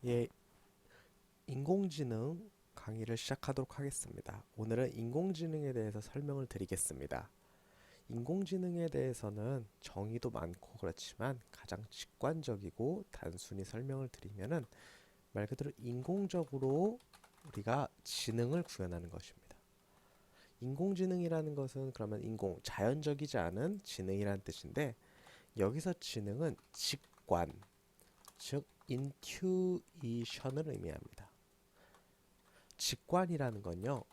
예, 인공지능 강의를 시작하도록 하겠습니다. 오늘은 인공지능에 대해서 설명을 드리겠습니다. 인공지능에 대해서는 정의도 많고 그렇지만 가장 직관적이고 단순히 설명을 드리면은 말 그대로 인공적으로 우리가 지능을 구현하는 것입니다. 인공지능이라는 것은 그러면 자연적이지 않은 지능이란 뜻인데 여기서 지능은 직관, 즉 인튜이션을 의미합니다. 직관이라는 건요,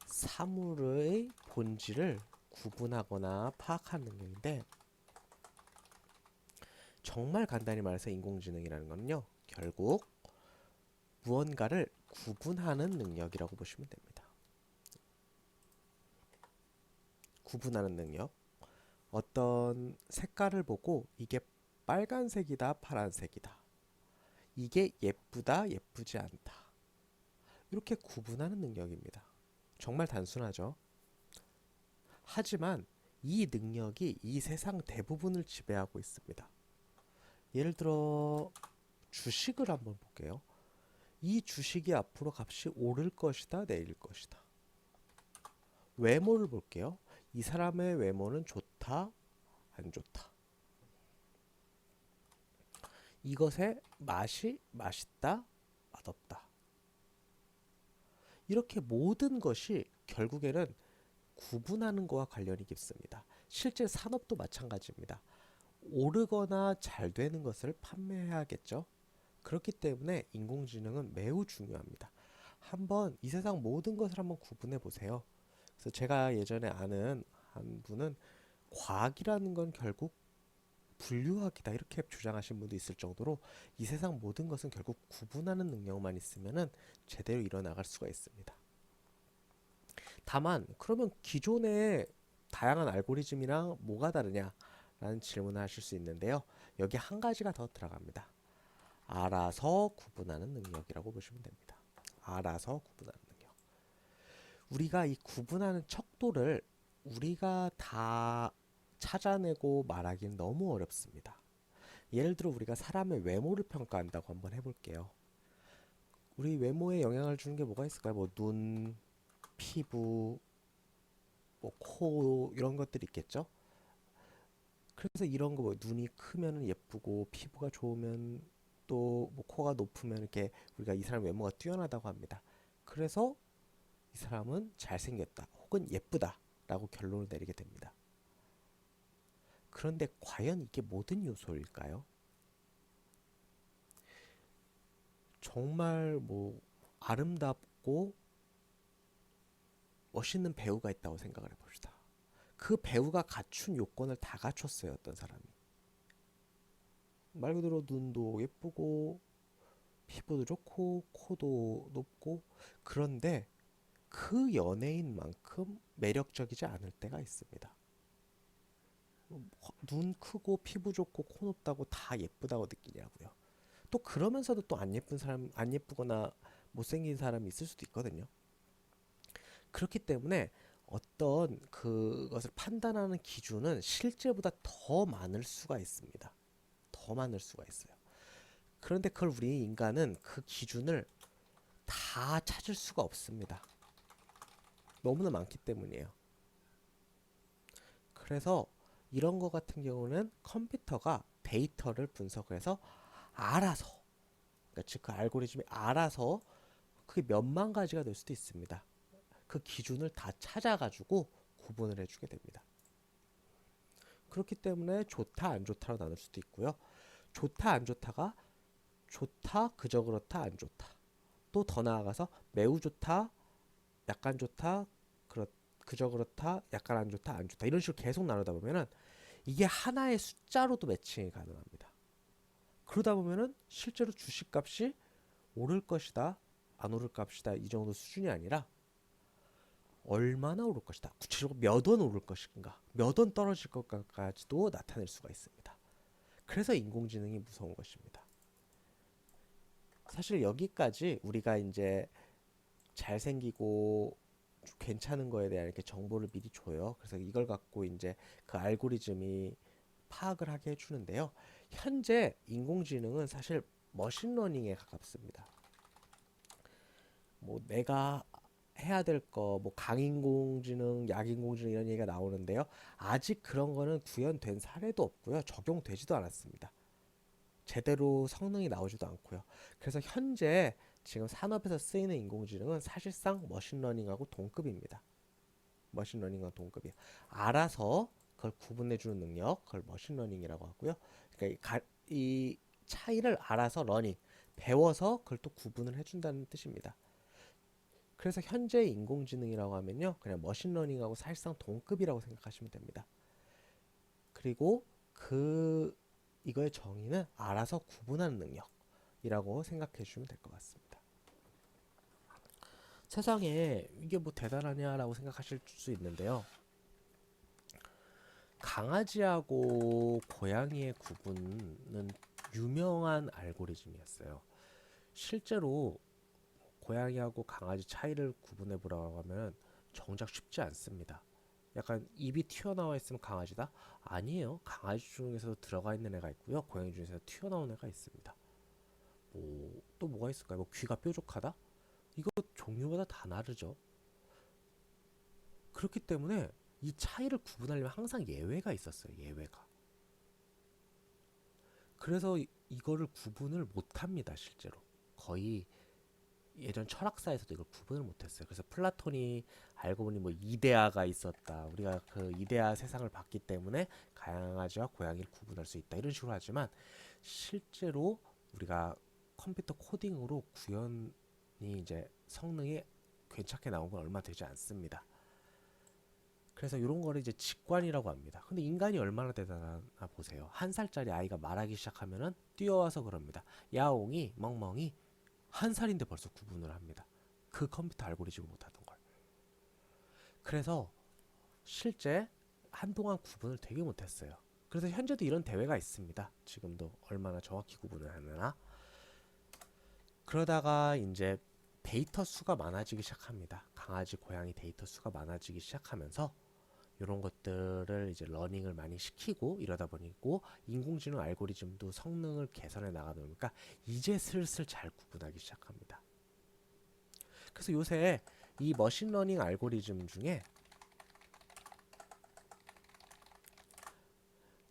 사물의 본질을 구분하거나 파악하는 능력인데, 정말 간단히 말해서 인공지능이라는 건요, 결국 무언가를 구분하는 능력이라고 보시면 됩니다. 구분하는 능력. 어떤 색깔을 보고 이게 빨간색이다, 파란색이다. 이게 예쁘다, 예쁘지 않다. 이렇게 구분하는 능력입니다. 정말 단순하죠. 하지만 이 능력이 이 세상 대부분을 지배하고 있습니다. 예를 들어 주식을 한번 볼게요. 이 주식이 앞으로 값이 오를 것이다, 내릴 것이다. 외모를 볼게요. 이 사람의 외모는 좋다, 안 좋다. 이것의 맛이 맛있다, 맛없다. 이렇게 모든 것이 결국에는 구분하는 것과 관련이 깊습니다. 실제 산업도 마찬가지입니다. 오르거나 잘 되는 것을 판매해야겠죠. 그렇기 때문에 인공지능은 매우 중요합니다. 한번 이 세상 모든 것을 한번 구분해 보세요. 그래서 제가 예전에 아는 한 분은 과학이라는 건 결국 분류학이다 이렇게 주장하신 분도 있을 정도로 이 세상 모든 것은 결국 구분하는 능력만 있으면은 제대로 이뤄나갈 수가 있습니다. 다만 그러면 기존의 다양한 알고리즘이랑 뭐가 다르냐라는 질문을 하실 수 있는데요. 여기 한 가지가 더 들어갑니다. 알아서 구분하는 능력이라고 보시면 됩니다. 알아서 구분하는 능력. 우리가 이 구분하는 척도를 우리가 다 찾아내고 말하기는 너무 어렵습니다. 예를 들어 우리가 사람의 외모를 평가한다고 한번 해볼게요. 우리 외모에 영향을 주는 게 뭐가 있을까요? 뭐 눈, 피부, 뭐 코 이런 것들이 있겠죠? 그래서 이런 거 뭐 눈이 크면 예쁘고 피부가 좋으면 또 뭐 코가 높으면 이렇게 우리가 이 사람 외모가 뛰어나다고 합니다. 그래서 이 사람은 잘생겼다 혹은 예쁘다라고 결론을 내리게 됩니다. 그런데 과연 이게 모든 요소일까요? 정말 뭐 아름답고 멋있는 배우가 있다고 생각을 해봅시다. 그 배우가 갖춘 요건을 다 갖췄어요, 어떤 사람이. 말 그대로 눈도 예쁘고 피부도 좋고 코도 높고 그런데 그 연예인만큼 매력적이지 않을 때가 있습니다. 눈 크고 피부 좋고 코 높다고 다 예쁘다고 느끼냐고요. 또 그러면서도 또 안 예쁜 사람, 안 예쁘거나 못생긴 사람이 있을 수도 있거든요. 그렇기 때문에 어떤 그것을 판단하는 기준은 실제보다 더 많을 수가 있습니다. 더 많을 수가 있어요. 그런데 그걸 우리 인간은 그 기준을 다 찾을 수가 없습니다. 너무나 많기 때문이에요. 그래서 이런 거 같은 경우는 컴퓨터가 데이터를 분석을 해서 알아서, 그러니까 즉 그 알고리즘이 알아서 그게 몇만 가지가 될 수도 있습니다. 그 기준을 다 찾아가지고 구분을 해주게 됩니다. 그렇기 때문에 좋다 안 좋다로 나눌 수도 있고요. 좋다 안 좋다가 좋다 그저 그렇다 안 좋다. 또 더 나아가서 매우 좋다 약간 좋다 그저 그렇다 약간 안 좋다 안 좋다 이런 식으로 계속 나누다 보면은 이게 하나의 숫자로도 매칭이 가능합니다. 그러다 보면은 실제로 주식값이 오를 것이다 안 오를 것이다 이 정도 수준이 아니라 얼마나 오를 것이다 구체적으로 몇 원 오를 것인가 몇 원 떨어질 것까지도 나타낼 수가 있습니다. 그래서 인공지능이 무서운 것입니다. 사실 여기까지 우리가 이제 잘생기고 괜찮은 거에 대한 이렇게 정보를 미리 줘요. 그래서 이걸 갖고 이제 그 알고리즘이 파악을 하게 해주는데요. 현재 인공지능은 사실 머신러닝에 가깝습니다. 뭐 내가 해야 될 거, 뭐 강인공지능, 약인공지능 이런 얘기가 나오는데요. 아직 그런 거는 구현된 사례도 없고요. 적용되지도 않았습니다. 제대로 성능이 나오지도 않고요. 그래서 현재 지금 산업에서 쓰이는 인공지능은 사실상 머신러닝하고 동급입니다. 머신러닝과 동급이에요. 알아서 그걸 구분해주는 능력, 그걸 머신러닝이라고 하고요. 그러니까 이 차이를 알아서 러닝, 배워서 그걸 또 구분을 해준다는 뜻입니다. 그래서 현재 인공지능이라고 하면요, 그냥 머신러닝하고 사실상 동급이라고 생각하시면 됩니다. 그리고 이거의 정의는 알아서 구분하는 능력이라고 생각해 주시면 될 것 같습니다. 세상에 이게 뭐 대단하냐라고 생각하실 수 있는데요. 강아지하고 고양이의 구분은 유명한 알고리즘이었어요. 실제로 고양이하고 강아지 차이를 구분해 보라고 하면 정작 쉽지 않습니다. 약간 입이 튀어나와 있으면 강아지다? 아니에요. 강아지 중에서도 들어가 있는 애가 있고요. 고양이 중에서 튀어나온 애가 있습니다. 또 뭐가 있을까요? 뭐 귀가 뾰족하다? 이거 종류마다 다 다르죠. 그렇기 때문에 이 차이를 구분하려면 항상 예외가 있었어요. 예외가. 그래서 이거를 구분을 못합니다. 실제로. 거의 예전 철학사에서도 이걸 구분을 못했어요. 그래서 플라톤이 알고 보니 뭐 이데아가 있었다. 우리가 그 이데아 세상을 봤기 때문에 강아지와 고양이를 구분할 수 있다. 이런 식으로 하지만 실제로 우리가 컴퓨터 코딩으로 구현이 이제 성능이 괜찮게 나온 건 얼마 되지 않습니다. 그래서 이런 거를 이제 직관이라고 합니다. 근데 인간이 얼마나 대단하나 보세요. 1살짜리 아이가 말하기 시작하면은 뛰어와서 그럽니다. 야옹이 멍멍이 1살인데 벌써 구분을 합니다. 그 컴퓨터 알고리즘을 못하던 걸. 그래서 실제 한동안 구분을 되게 못했어요. 그래서 현재도 이런 대회가 있습니다. 지금도 얼마나 정확히 구분을 하느냐. 그러다가 이제 데이터 수가 많아지기 시작합니다. 강아지, 고양이 데이터 수가 많아지기 시작하면서 이런 것들을 이제 러닝을 많이 시키고 이러다 보니까 인공지능 알고리즘도 성능을 개선해 나가다 보니까 이제 슬슬 잘 구분하기 시작합니다. 그래서 요새 이 머신러닝 알고리즘 중에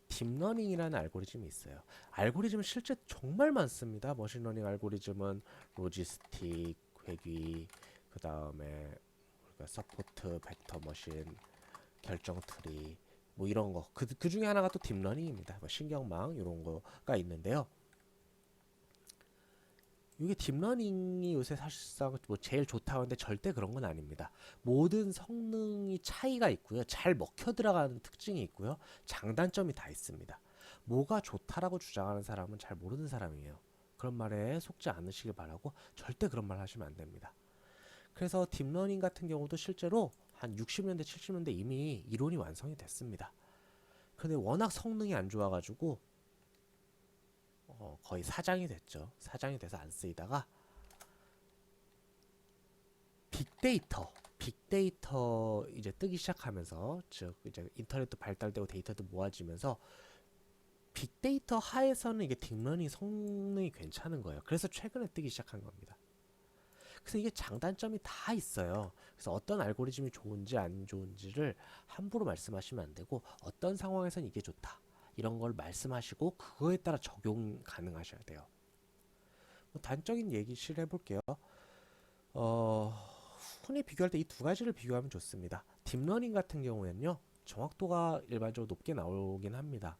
딥러닝이라는 알고리즘이 있어요. 알고리즘은 실제 정말 많습니다. 머신러닝 알고리즘은 로지스틱, 회귀, 그 다음에 서포트, 벡터 머신, 결정 트리, 뭐 이런 거. 그 중에 하나가 또 딥러닝입니다. 뭐 신경망 이런 거가 있는데요. 이게 딥러닝이 요새 사실상 뭐 제일 좋다고 하는데 절대 그런 건 아닙니다. 모든 성능이 차이가 있고요. 잘 먹혀 들어가는 특징이 있고요. 장단점이 다 있습니다. 뭐가 좋다라고 주장하는 사람은 잘 모르는 사람이에요. 그런 말에 속지 않으시길 바라고 절대 그런 말 하시면 안 됩니다. 그래서 딥러닝 같은 경우도 실제로 한 60년대, 70년대 이미 이론이 완성이 됐습니다. 근데 워낙 성능이 안 좋아가지고 거의 사장이 됐죠. 사장이 돼서 안 쓰이다가 빅데이터 이제 뜨기 시작하면서 즉 이제 인터넷도 발달되고 데이터도 모아지면서 빅데이터 하에서는 이게 딥러닝 성능이 괜찮은 거예요. 그래서 최근에 뜨기 시작한 겁니다. 그래서 이게 장단점이 다 있어요. 그래서 어떤 알고리즘이 좋은지 안 좋은지를 함부로 말씀하시면 안 되고 어떤 상황에서는 이게 좋다. 이런 걸 말씀하시고 그거에 따라 적용 가능하셔야 돼요. 뭐 단적인 얘기를 해볼게요. 어, 흔히 비교할 때 이 두 가지를 비교하면 좋습니다. 딥러닝 같은 경우에는요, 정확도가 일반적으로 높게 나오긴 합니다.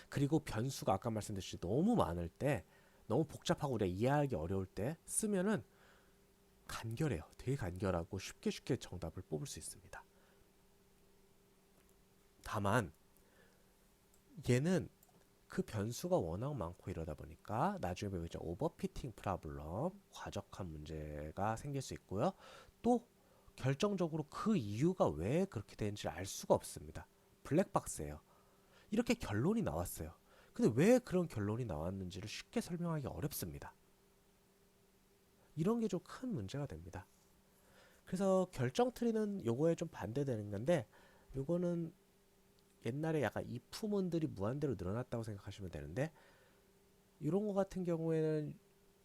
그리고 변수가 아까 말씀드렸듯이 너무 많을 때, 너무 복잡하고 우리가 이해하기 어려울 때 쓰면은 간결해요. 되게 간결하고 쉽게 정답을 뽑을 수 있습니다. 다만 얘는 그 변수가 워낙 많고 이러다 보니까 나중에 보면 이제 오버피팅 프로블럼, 과적한 문제가 생길 수 있고요. 또 결정적으로 그 이유가 왜 그렇게 되는지 알 수가 없습니다. 블랙박스예요. 이렇게 결론이 나왔어요. 근데 왜 그런 결론이 나왔는지를 쉽게 설명하기 어렵습니다. 이런 게 좀 큰 문제가 됩니다. 그래서 결정 트리는 요거에 좀 반대되는 건데 요거는 옛날에 약간 if문들이 무한대로 늘어났다고 생각하시면 되는데 이런 거 같은 경우에는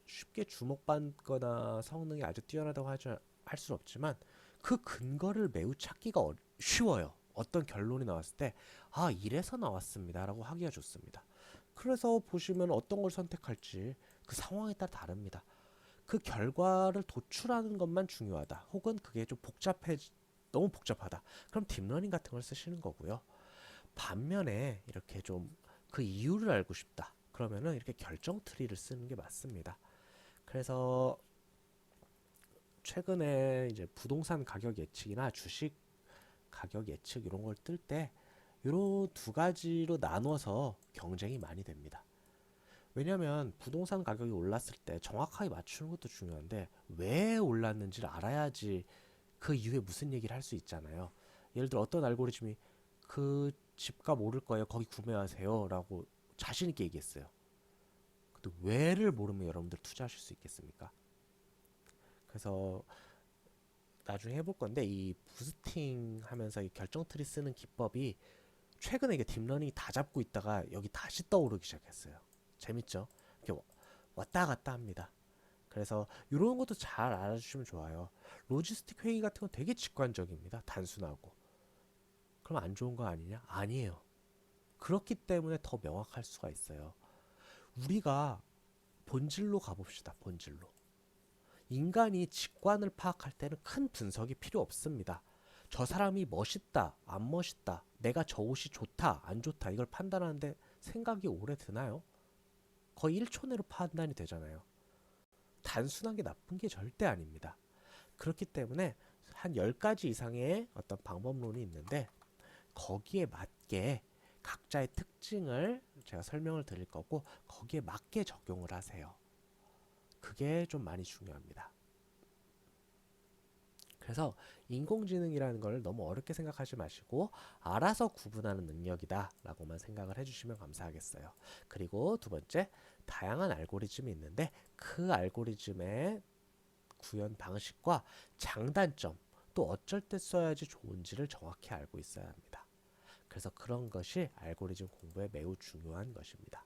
쉽게 주목받거나 성능이 아주 뛰어나다고 할 수는 없지만 그 근거를 매우 찾기가 쉬워요. 어떤 결론이 나왔을 때, 아, 이래서 나왔습니다라고 하기가 좋습니다. 그래서 보시면 어떤 걸 선택할지 그 상황에 따라 다릅니다. 그 결과를 도출하는 것만 중요하다. 혹은 그게 좀 너무 복잡하다. 그럼 딥러닝 같은 걸 쓰시는 거고요. 반면에 이렇게 좀 그 이유를 알고 싶다. 그러면은 이렇게 결정 트리를 쓰는 게 맞습니다. 그래서 최근에 이제 부동산 가격 예측이나 주식 가격 예측 이런 걸 뜰 때 이런 두 가지로 나눠서 경쟁이 많이 됩니다. 왜냐하면 부동산 가격이 올랐을 때 정확하게 맞추는 것도 중요한데 왜 올랐는지를 알아야지 그 이후에 무슨 얘기를 할 수 있잖아요. 예를 들어 어떤 알고리즘이 그 집값 오를 거예요. 거기 구매하세요. 라고 자신 있게 얘기했어요. 근데 왜를 모르면 여러분들 투자하실 수 있겠습니까? 그래서 나중에 해볼 건데 이 부스팅 하면서 이 결정 트리 쓰는 기법이 최근에 이게 딥러닝이 다 잡고 있다가 여기 다시 떠오르기 시작했어요. 재밌죠? 이렇게 왔다 갔다 합니다. 그래서 이런 것도 잘 알아주시면 좋아요. 로지스틱 회의 같은 건 되게 직관적입니다. 단순하고. 그럼 안 좋은 거 아니냐? 아니에요. 그렇기 때문에 더 명확할 수가 있어요. 우리가 본질로 가봅시다. 본질로. 인간이 직관을 파악할 때는 큰 분석이 필요 없습니다. 저 사람이 멋있다, 안 멋있다, 내가 저 옷이 좋다, 안 좋다, 이걸 판단하는데 생각이 오래 드나요? 거의 1초 내로 판단이 되잖아요. 단순한 게 나쁜 게 절대 아닙니다. 그렇기 때문에 한 10가지 이상의 어떤 방법론이 있는데 거기에 맞게 각자의 특징을 제가 설명을 드릴 거고 거기에 맞게 적용을 하세요. 그게 좀 많이 중요합니다. 그래서 인공지능이라는 걸 너무 어렵게 생각하지 마시고 알아서 구분하는 능력이다 라고만 생각을 해주시면 감사하겠어요. 그리고 두 번째, 다양한 알고리즘이 있는데 그 알고리즘의 구현 방식과 장단점, 또 어쩔 때 써야지 좋은지를 정확히 알고 있어야 합니다. 그래서 그런 것이 알고리즘 공부에 매우 중요한 것입니다.